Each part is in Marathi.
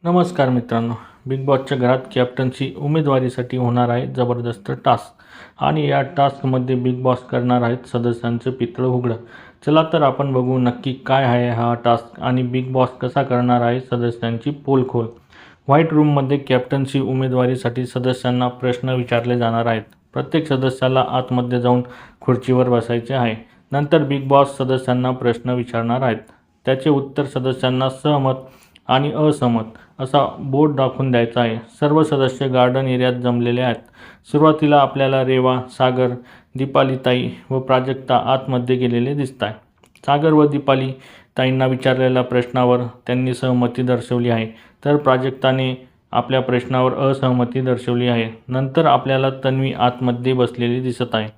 नमस्कार मित्रांनो. बिग बॉसच्या घरात कॅप्टनची उमेदवारीसाठी होणार आहे जबरदस्त टास्क आणि या टास्कमध्ये बिग बॉस करणार आहेत सदस्यांचं पितळ उघडं. चला तर आपण बघू नक्की काय आहे हा टास्क आणि बिग बॉस कसा करणार आहे सदस्यांची पोलखोल. व्हाईट रूममध्ये कॅप्टनची उमेदवारीसाठी सदस्यांना प्रश्न विचारले जाणार आहेत. प्रत्येक सदस्याला आतमध्ये जाऊन खुर्चीवर बसायचे आहे. नंतर बिग बॉस सदस्यांना प्रश्न विचारणार आहेत. त्याचे उत्तर सदस्यांना सहमत आणि असहमत असा बोर्ड दाखवून द्यायचा आहे. सर्व सदस्य गार्डन एरियात जमलेले आहेत. सुरुवातीला आपल्याला रेवा, सागर, दीपालीताई व प्राजक्ता आतमध्ये गेलेले दिसत आहे. सागर व दीपाली ताईंना विचारलेल्या प्रश्नावर त्यांनी सहमती दर्शवली आहे, तर प्राजक्ताने आपल्या प्रश्नावर असहमती दर्शवली आहे. नंतर आपल्याला तन्वी आतमध्ये बसलेली दिसत आहे.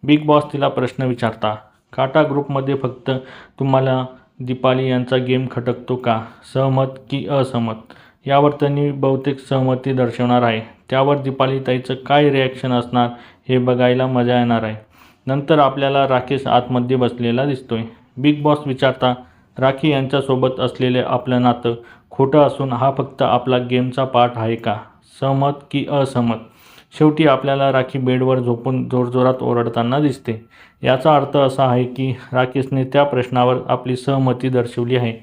बिग बॉस तिला प्रश्न विचारता, काटा ग्रुपमध्ये फक्त तुम्हाला दीपाली यांचा गेम खटकतो का? सहमत की असहमत? यावर त्यांनी बहुतेक सहमती दर्शवणार आहे. त्यावर दीपालीताईचं काय रिॲक्शन असणार हे बघायला मजा येणार आहे. नंतर आपल्याला राकेश आतमध्ये बसलेला दिसतोय. बिग बॉस विचारता, राखी यांच्यासोबत असलेले आपलं नातं खोटं असून हा फक्त आपला गेमचा पार्ट आहे का? सहमत की असहमत? शेवटी आपल्याला राखी बेडवर झोपून जोरजोरात ओरडताना दिसते. याचा अर्थ असा आहे की राकेशने त्या प्रश्नावर आपली सहमती दर्शवली आहे.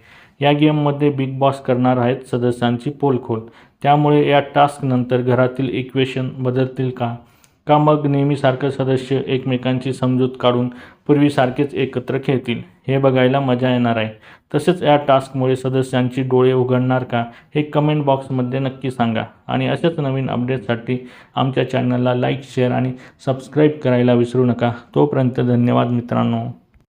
या गेममध्ये बिग बॉस करणार आहेत सदस्यांची पोलखोल. त्यामुळे या टास्कनंतर घरातील इक्वेशन बदलतील का? का मग नेहमीसारखं सदस्य एकमेकांची समजूत काढून पूर्वीसारखेच एकत्र खेळतील? हे बघायला मजा येणार आहे. तसेच या टास्कमुळे सदस्यांची डोळे उघडणार का हे कमेंट बॉक्समध्ये नक्की सांगा. आणि अशाच नवीन अपडेटसाठी आमच्या चॅनलला लाईक, शेअर आणि सबस्क्राईब करायला विसरू नका. तोपर्यंत धन्यवाद मित्रांनो.